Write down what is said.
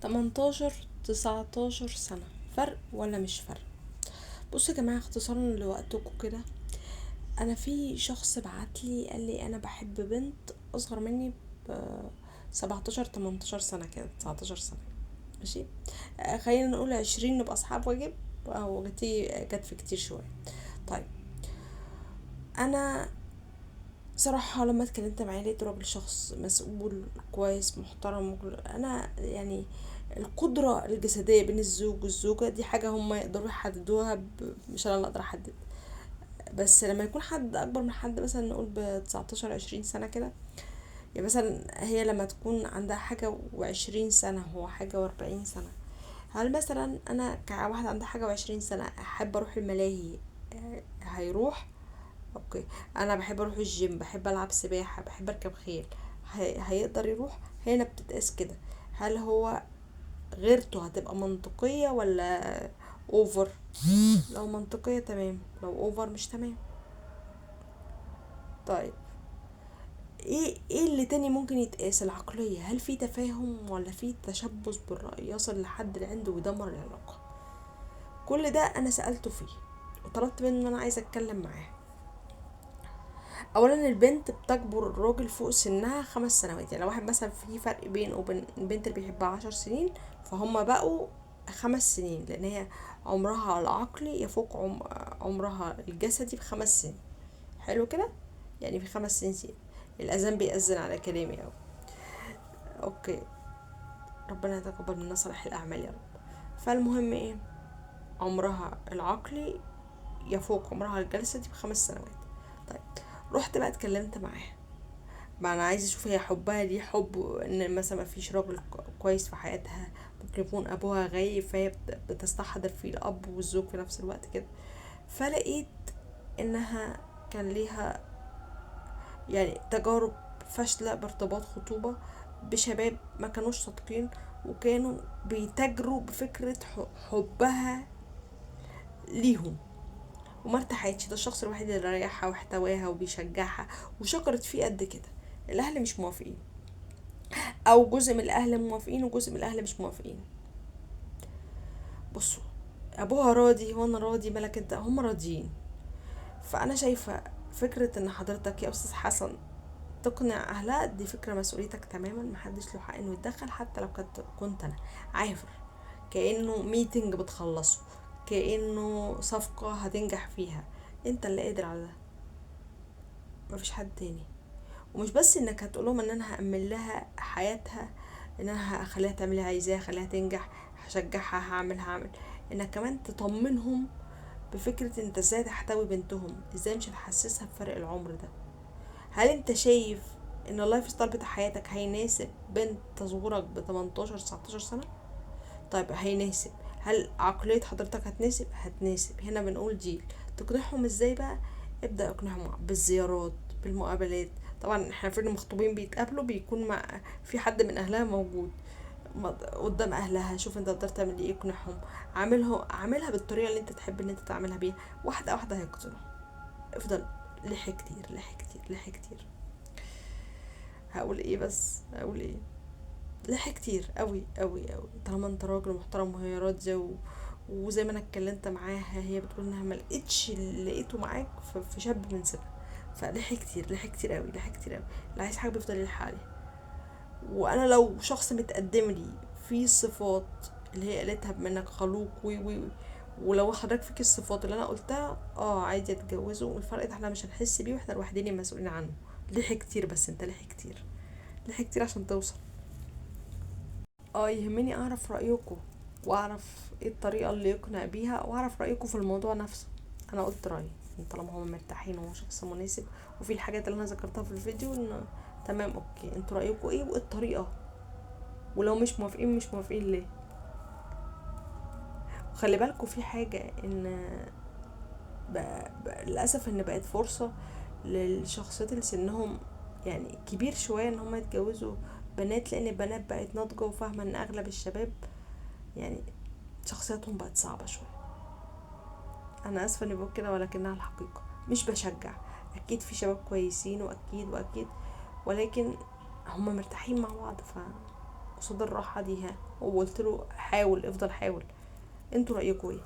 18 19 سنة، فرق ولا مش فرق؟ بصوا يا جماعة، اختصارا لوقتكم كده، انا في شخص بعتلي قال لي انا بحب بنت اصغر مني ب 17 18 سنة كده، 19 سنة. ماشي. خلينا نقول 20 نبقى اصحاب واجب، او جت في كتير شوية. طيب، انا صراحة لما اتكلمت معاه لقيته راجل شخص مسؤول كويس محترم. انا يعني القدرة الجسدية بين الزوج والزوجة دي حاجة هم يقدروا يحددوها، مش انا اللي اقدر احدد. بس لما يكون حد اكبر من حد، مثلا نقول ب19 20 سنة كده، يعني مثلا هي لما تكون عندها حاجة و20 سنة، هو حاجة و40 سنة، هل مثلا انا كواحد عندها حاجة و20 سنة احب اروح الملاهي؟ هيروح. اوكي. انا بحب اروح الجيم، بحب العب سباحة، بحب اركب خيل، هيقدر يروح؟ هنا بتتقاس كده. هل هو غيرته هتبقى منطقية ولا اوفر؟ لو منطقية تمام، لو اوفر مش تمام. طيب، ايه اللي تاني ممكن يتقاس؟ العقلية، هل في تفاهم ولا في تشبث بالرأي يصل لحد اللي عنده ويدمر العلاقة؟ كل ده انا سألته فيه، وطلبت منه ان انا عايزة اتكلم معاه. اولا، البنت بتكبر الراجل فوق سنها 5 سنوات. يعني لو واحد مثلا في فرق بينه وبين البنت اللي بيحبها 10 سنين، فهم بقوا 5 سنين، لان هي عمرها العقلي يفوق عمرها الجسدي ب5 سنين. حلو كده، يعني في 5 سنين زيادة. الاذان بيأذن على كلامي اوي. اوكي، ربنا يتقبل منا صالح الاعمال يا رب. فالمهم ايه، عمرها العقلي يفوق عمرها الجسدي ب5 سنوات. طيب، رحت بقى اتكلمت معاها. ما انا عايزه اشوف هي حبها دي حب ان مثلا ما فيش راجل كويس في حياتها، ممكن يكون ابوها غايب فهي بتستحضر فيه الاب والزوج في نفس الوقت كده. فلقيت انها كان ليها يعني تجارب فاشلة بارتباط خطوبة بشباب ما كانوش صادقين، وكانوا بيتاجروا بفكرة حبها ليهم، وما ارتاحتش. ده الشخص الوحيد اللي ريحها واحتواها وبيشجعها وشكرت فيه قد كده. الاهل مش موافقين، او جزء من الاهل موافقين وجزء من الاهل مش موافقين. بصوا، ابوها راضي وانا راضي، مالك انت؟ هم راضيين. فانا شايفه فكره ان حضرتك يا استاذ حسن تقنع اهلها، دي فكره مسؤوليتك تماما، محدش له حق انه يتدخل، حتى لو كنت انا عافر. كانه ميتنج بتخلصه، كانه صفقه هتنجح فيها، انت اللي قادر على ده، مفيش حد تاني. ومش بس انك هتقولهم ان انا هأمن لها حياتها، ان انا هخليها تعمل اللي عايزاه، هخليها تنجح، هشجعها، هعمل انك كمان تطمنهم بفكرة انت ازاي تحتوي بنتهم، ازاي مش هتحسسها بفرق العمر ده. هل انت شايف ان اللايف ستايل بتاع حياتك هيناسب بنت تصغرك ب 18 19 سنة؟ طيب هيناسب. هل عقلية حضرتك هتناسب؟ هنا بنقول ديل. تقنعهم ازاي بقى؟ ابدأ اقنعهم بالزيارات، بالمقابلات. طبعا احنا في المخطوبين بيتقابلوا بيكون مع في حد من اهلها موجود قدام اهلها. شوف انت تقدر تعمل ايه، اقنعهم. عاملها بالطريقة اللي انت تحب ان انت تعملها بيها، واحدة واحدة هيقتنعوا. افضل لحي كتير لحي كتير لحي كتير. هقول ايه بس، هقول ايه؟ لحق كتير قوي قوي قوي، طالما انت راجل محترم وهي راضيه وزي ما انا اتكلمت معاها هي بتقول انها ما لقيتش اللي لقيته معاك في شاب من سنها. فلحق كتير، لحق كتير قوي، لحق كتير قوي. اللي عايز حاجه بيفضل يلحق عليها. وانا لو شخص متقدم لي في صفات اللي هي قالتها منك خلوق وي ولو حضرتك فيك الصفات اللي انا قلتها، عادي اتجوزه، والفرق ده احنا مش هنحس بيه واحنا لوحدين المسؤولين عنه. لحق كتير، بس انت لحق كتير، لحق كتير عشان توصل. يهمني اعرف رأيكم، واعرف ايه الطريقة اللي يقنع بيها، واعرف رأيكم في الموضوع نفسه. انا قلت رأيي، طالما هم مرتاحين وهو شخص مناسب، وفي الحاجات اللي انا ذكرتها في الفيديو ان تمام، اوكي، انتوا رأيكم ايه وايه الطريقة؟ ولو مش موافقين، مش موافقين ليه؟ وخلي بالكم في حاجة، ان للأسف ان بقت فرصة للشخصيات اللي سنهم يعني كبير شوية ان هم يتجوزوا بنات، لان البنات بقت ناضجة وفاهمة ان اغلب الشباب يعني شخصياتهم بقت صعبة شوية. انا اسفة اني بقول كده، ولكنها الحقيقة. مش بشجع، اكيد في شباب كويسين، واكيد، ولكن هما مرتاحين مع بعض، قصاد الراحة دي وقلت له حاول، افضل حاول. انتوا رأيكم ايه؟